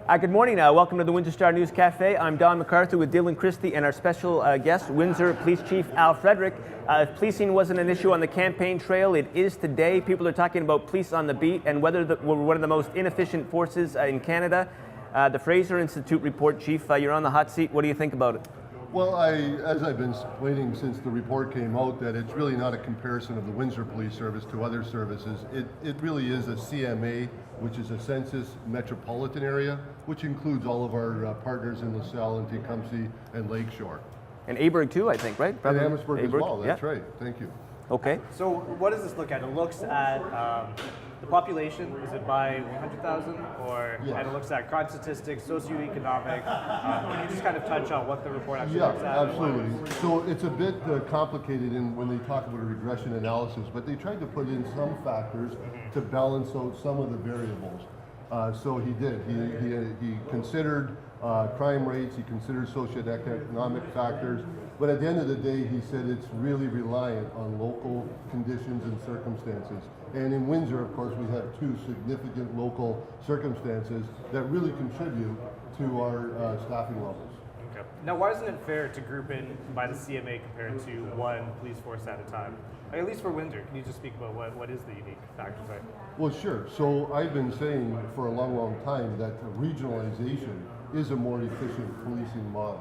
Good morning. Welcome to the Windsor Star News Cafe. I'm Don McArthur with Dylan Kristy and our special guest, Windsor Police Chief Al Frederick. If policing wasn't an issue on the campaign trail, it is today. People are talking about police on the beat and whether we're one of the most inefficient forces in Canada. The Fraser Institute report, Chief, you're on the hot seat. What do you think about it? Well, as I've been explaining since the report came out, that it's really not a comparison of the Windsor Police Service to other services. It really is a CMA, which is a census metropolitan area, which includes all of our partners in LaSalle and Tecumseh and Lakeshore. And Aberg too, I think, right? Probably. And Amherstburg as well, that's yeah. right. Thank you. Okay. So what does this look at? It looks at the population. Is it by 100,000? Or yes. And it looks at crime statistics, socioeconomic. Can you just kind of touch on what the report actually looks at? Yeah, absolutely. So it's a bit complicated when they talk about a regression analysis, but they tried to put in some factors to balance out some of the variables. So he did. He considered crime rates, he considered socioeconomic factors, but at the end of the day, he said it's really reliant on local conditions and circumstances. And in Windsor, of course, we have two significant local circumstances that really contribute to our staffing levels. Okay. Now, why isn't it fair to group in by the CMA compared to one police force at a time? At least for Windsor, can you just speak about what is the unique factors there? Well, sure. So I've been saying for a long, long time that regionalization is a more efficient policing model,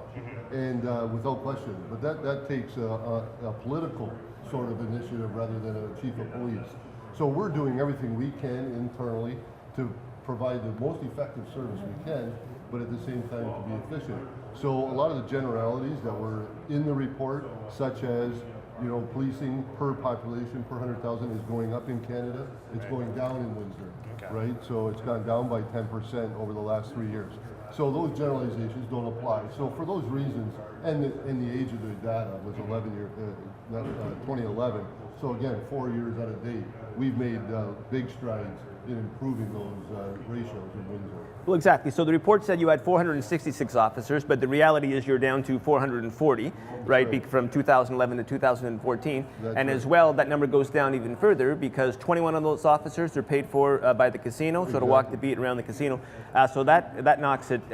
and without question. But that takes a political sort of initiative rather than a chief of police. So we're doing everything we can internally to provide the most effective service we can, but at the same time to be efficient. So a lot of the generalities that were in the report, such as policing per population per 100,000 is going up in Canada. It's going down in Windsor, right? So it's gone down by 10% over the last 3 years. So those generalizations don't apply. So for those reasons, and the age of the data was 2011. So again, 4 years out of date, we've made big strides in improving those ratios in Windsor. Well, exactly. So the report said you had 466 officers, but the reality is you're down to 440, right? From 2011 to 2014. That's and right. as well, that number goes down even further because 21 of those officers are paid for by the casino, so to walk the beat around the casino. So that knocks it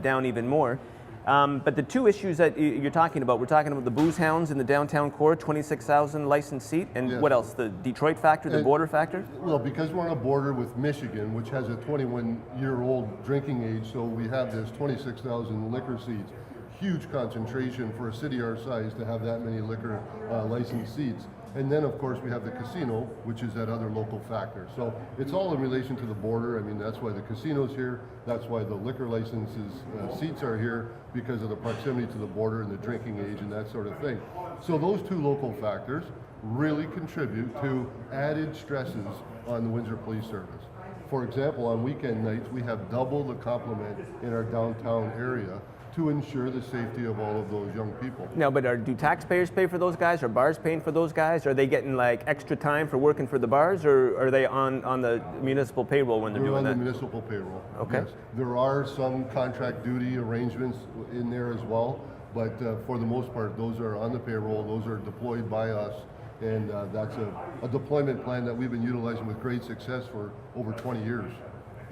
down even more. But the two issues that you're talking about, we're talking about the booze hounds in the downtown core, 26,000 licensed seat, and yes. What else? The Detroit factor, the border factor? Well, because we're on a border with Michigan, which has a 21-year-old drinking age, so we have this 26,000 liquor seats. Huge concentration for a city our size to have that many liquor licensed seats. And then, of course, we have the casino, which is that other local factor. So it's all in relation to the border. I mean, that's why the casino's here. That's why the liquor licenses seats are here, because of the proximity to the border and the drinking age and that sort of thing. So those two local factors really contribute to added stresses on the Windsor Police Service. For example, on weekend nights, we have double the complement in our downtown area to ensure the safety of all of those young people. No, but do taxpayers pay for those guys? Are bars paying for those guys? Are they getting like extra time for working for the bars, or are they on the municipal payroll when they're doing that? On the municipal payroll. Okay. Yes. There are some contract duty arrangements in there as well, but for the most part, those are on the payroll. Those are deployed by us, and that's a deployment plan that we've been utilizing with great success for over 20 years.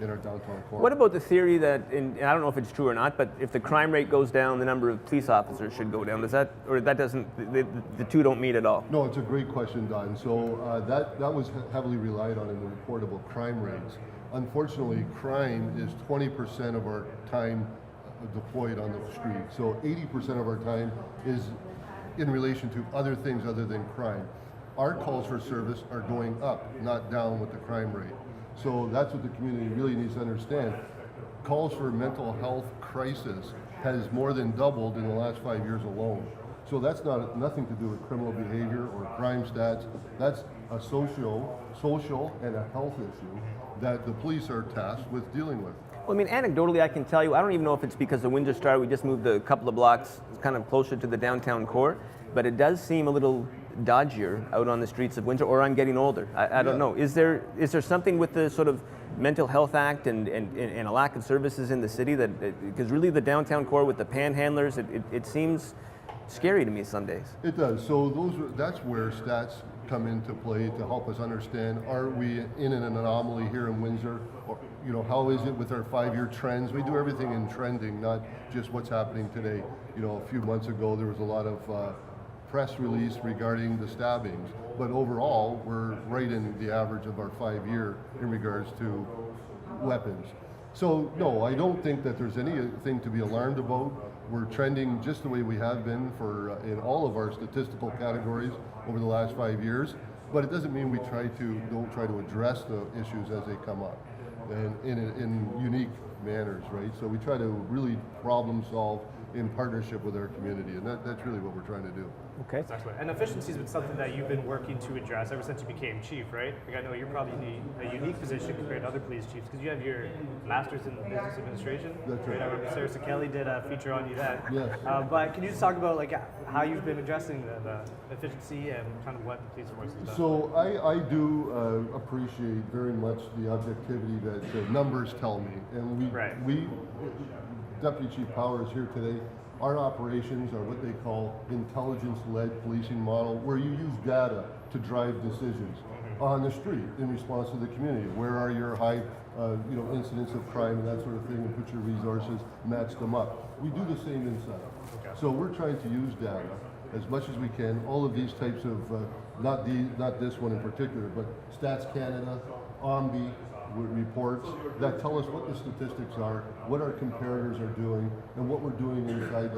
In our downtown core. What about the theory that, and I don't know if it's true or not, but if the crime rate goes down, the number of police officers should go down? Does that, or that doesn't, the two don't meet at all? No, it's a great question, Don. So that was heavily relied on in the reportable crime rates. Unfortunately, crime is 20% of our time deployed on the street. So 80% of our time is in relation to other things other than crime. Our calls for service are going up, not down with the crime rate. So that's what the community really needs to understand. Calls for mental health crisis has more than doubled in the last 5 years alone. So that's nothing to do with criminal behavior or crime stats. That's a social and a health issue that the police are tasked with dealing with. Well, I mean, anecdotally, I can tell you, I don't even know if it's because the Windsor Star, we just moved a couple of blocks kind of closer to the downtown core, but it does seem a little dodgier out on the streets of Windsor, or I'm getting older. I don't know. Is there something with the sort of Mental Health Act and a lack of services in the city that, because really the downtown core with the panhandlers, it seems scary to me some days. It does. So that's where stats come into play to help us understand, are we in an anomaly here in Windsor? Or, how is it with our 5-year trends? We do everything in trending, not just what's happening today. A few months ago there was a lot of press release regarding the stabbings, but overall we're right in the average of our 5-year in regards to weapons. So no, I don't think that there's anything to be alarmed about. We're trending just the way we have been in all of our statistical categories over the last 5 years, but it doesn't mean we don't try to address the issues as they come up, and in unique manners, right? So we try to really problem solve in partnership with our community, and that's really what we're trying to do. Okay. Exactly. And efficiency has been something that you've been working to address ever since you became chief, right? I know you're probably in a unique position compared to other police chiefs because you have your master's in business administration. That's right. I remember Sarah Kelly did a feature on you then. Yes. But can you just talk about how you've been addressing the efficiency and kind of what the police force has done? So I do appreciate very much the objectivity that the numbers tell me, and we Deputy Chief Power is here today. Our operations are what they call intelligence-led policing model, where you use data to drive decisions on the street in response to the community. Where are your high incidents of crime and that sort of thing, and put your resources, match them up. We do the same inside. Okay. So we're trying to use data as much as we can. All of these types of, not this one in particular, but Stats Canada, OMBI, reports that tell us what the statistics are, what our comparators are doing, and what we're doing inside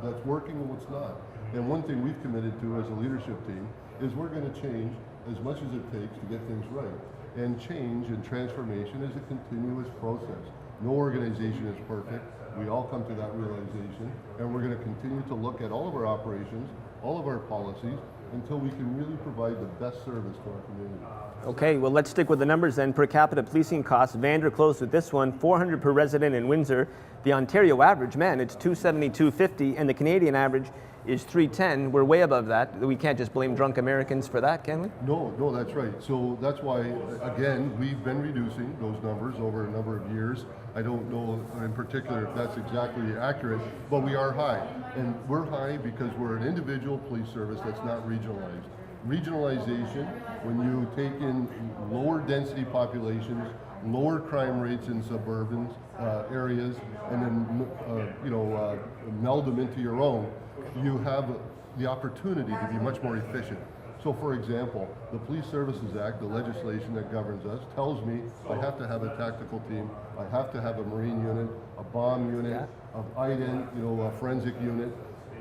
that's working and what's not. And one thing we've committed to as a leadership team is we're going to change as much as it takes to get things right. And change and transformation is a continuous process. No organization is perfect. We all come to that realization, and we're going to continue to look at all of our operations, all of our policies, until we can really provide the best service to our community. Okay, well, let's stick with the numbers then. Per capita policing costs, Vander closed with this one, $400 per resident in Windsor. The Ontario average, man, it's $272.50, and the Canadian average is $310. We're way above that. We can't just blame drunk Americans for that, can we? No, that's right. So that's why, again, we've been reducing those numbers over a number of years. I don't know in particular if that's exactly accurate, but we are high. And we're high because we're an individual police service that's not regionalized. Regionalization, when you take in lower density populations, lower crime rates in suburban areas, and then meld them into your own, you have the opportunity to be much more efficient. So for example, the Police Services Act, the legislation that governs us, tells me I have to have a tactical team, I have to have a Marine unit, a bomb unit, a IDEN, a forensic unit,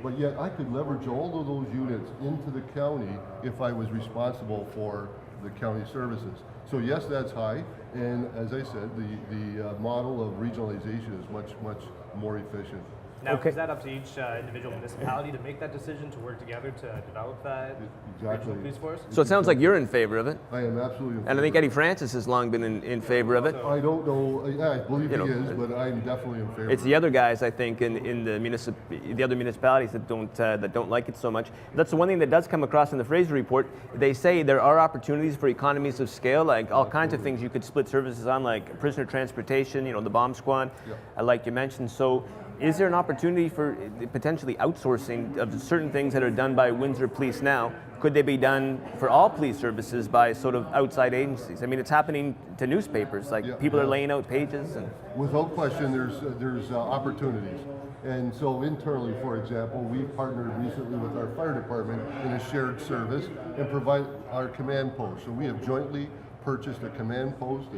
but yet I could leverage all of those units into the county if I was responsible for the county services. So yes, that's high, and as I said, the model of regionalization is much more efficient. Now, is that up to each individual municipality to make that decision to work together to develop that regional police force? So it sounds like you're in favor of it. I am absolutely in favor. And I think Eddie Francis has long been in favor of it. I don't know, I believe he is, but I'm definitely in favor. It's the other guys, I think, in the other municipalities that don't like it so much. That's the one thing that does come across in the Fraser report. They say there are opportunities for economies of scale, like all kinds of things you could split services on, like prisoner transportation, the bomb squad, like you mentioned. So is there an opportunity for potentially outsourcing of certain things that are done by Windsor Police now? Could they be done for all police services by sort of outside agencies? I mean, it's happening to newspapers, like people are laying out pages. And without question, there's opportunities. And so internally, for example, we partnered recently with our fire department in a shared service and provide our command post. So we have jointly purchased a command post.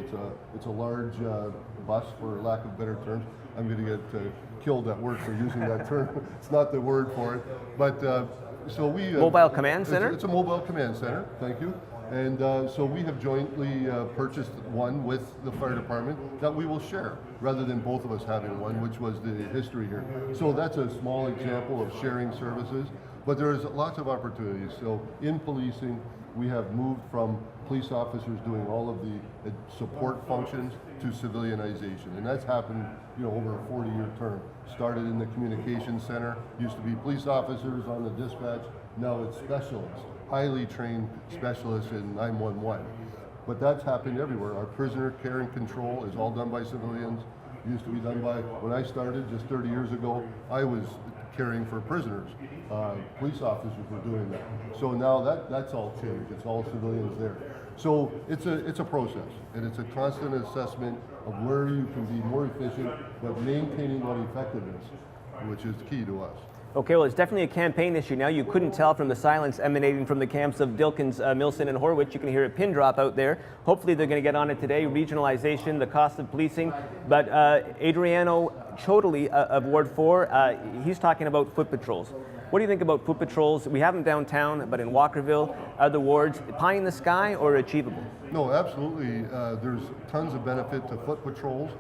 It's a large bus, for lack of better terms. I'm going to get killed at work for using that term. It's not the word for it. But so we mobile command center. It's a mobile command center. Thank you. And so we have jointly purchased one with the fire department that we will share, rather than both of us having one, which was the history here. So that's a small example of sharing services. But there's lots of opportunities. So in policing, we have moved from police officers doing all of the support functions to civilianization, and that's happened, over a 40-year term. Started in the communications center, used to be police officers on the dispatch, now it's specialists, highly trained specialists in 911. But that's happened everywhere. Our prisoner care and control is all done by civilians. Used to be done by, when I started just 30 years ago, I was caring for prisoners. Police officers were doing that. So now that's all changed. It's all civilians there. So it's a process, and it's a constant assessment of where you can be more efficient, but maintaining that effectiveness, which is key to us. Okay, well, it's definitely a campaign issue now. You couldn't tell from the silence emanating from the camps of Dilkins, Milson, and Horwich. You can hear a pin drop out there. Hopefully they're going to get on it today. Regionalization, the cost of policing. But Adriano Chodoli of Ward 4, he's talking about foot patrols. What do you think about foot patrols? We have them downtown, but in Walkerville, other wards, pie in the sky or achievable? No, absolutely. There's tons of benefit to foot patrols.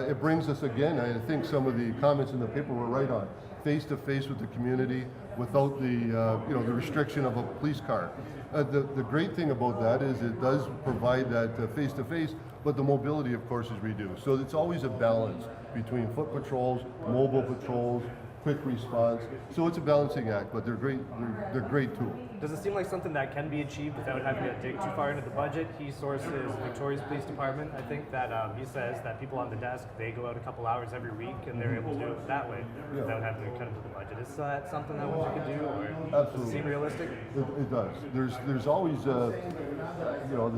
It brings us, again, I think some of the comments in the paper were right on. Face-to-face with the community without the restriction of a police car. The great thing about that is it does provide that face-to-face, but the mobility, of course, is reduced. So it's always a balance between foot patrols, mobile patrols, quick response. So it's a balancing act, but they're great. They're great tools. Does it seem like something that can be achieved without having to dig too far into the budget? He sources Victoria's Police Department. I think that he says that people on the desk, they go out a couple hours every week and they're able to do it that way without having to cut into the budget. Is that something that we could do, or Absolutely. does it seem realistic? It does. There's always, the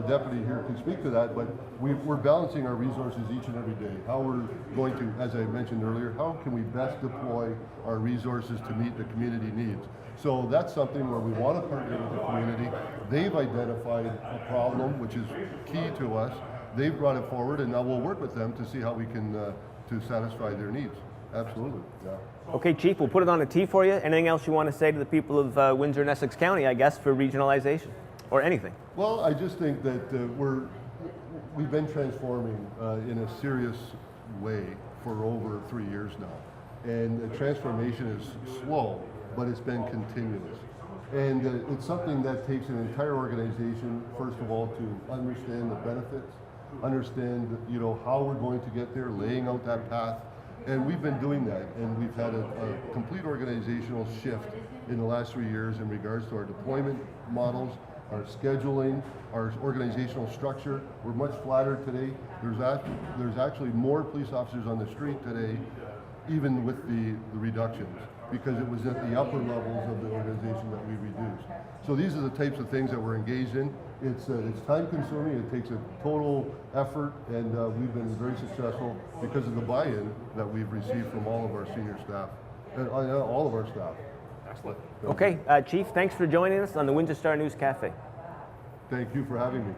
deputy here can speak to that, but we're balancing our resources each and every day. How we're going to, as I mentioned earlier, how can we best deploy our resources to meet the community needs? So that's something where we want to partner with the community. They've identified a problem, which is key to us. They've brought it forward, and now we'll work with them to see how we can to satisfy their needs. Absolutely. Yeah. Okay, Chief, we'll put it on a T for you. Anything else you want to say to the people of Windsor and Essex County, I guess, for regionalization or anything? Well, I just think that we've been transforming in a serious way for over 3 years now. And the transformation is slow, but it's been continuous. And it's something that takes an entire organization, first of all, to understand the benefits, understand how we're going to get there, laying out that path. And we've been doing that, and we've had a complete organizational shift in the last 3 years in regards to our deployment models, our scheduling, our organizational structure. We're much flatter today. There's actually more police officers on the street today, even with the reductions, because it was at the upper levels of the organization that we reduced. So these are the types of things that we're engaged in. It's time consuming, it takes a total effort, and we've been very successful because of the buy-in that we've received from all of our senior staff, and all of our staff. Excellent. Okay, Chief, thanks for joining us on the Windsor Star News Cafe. Thank you for having me.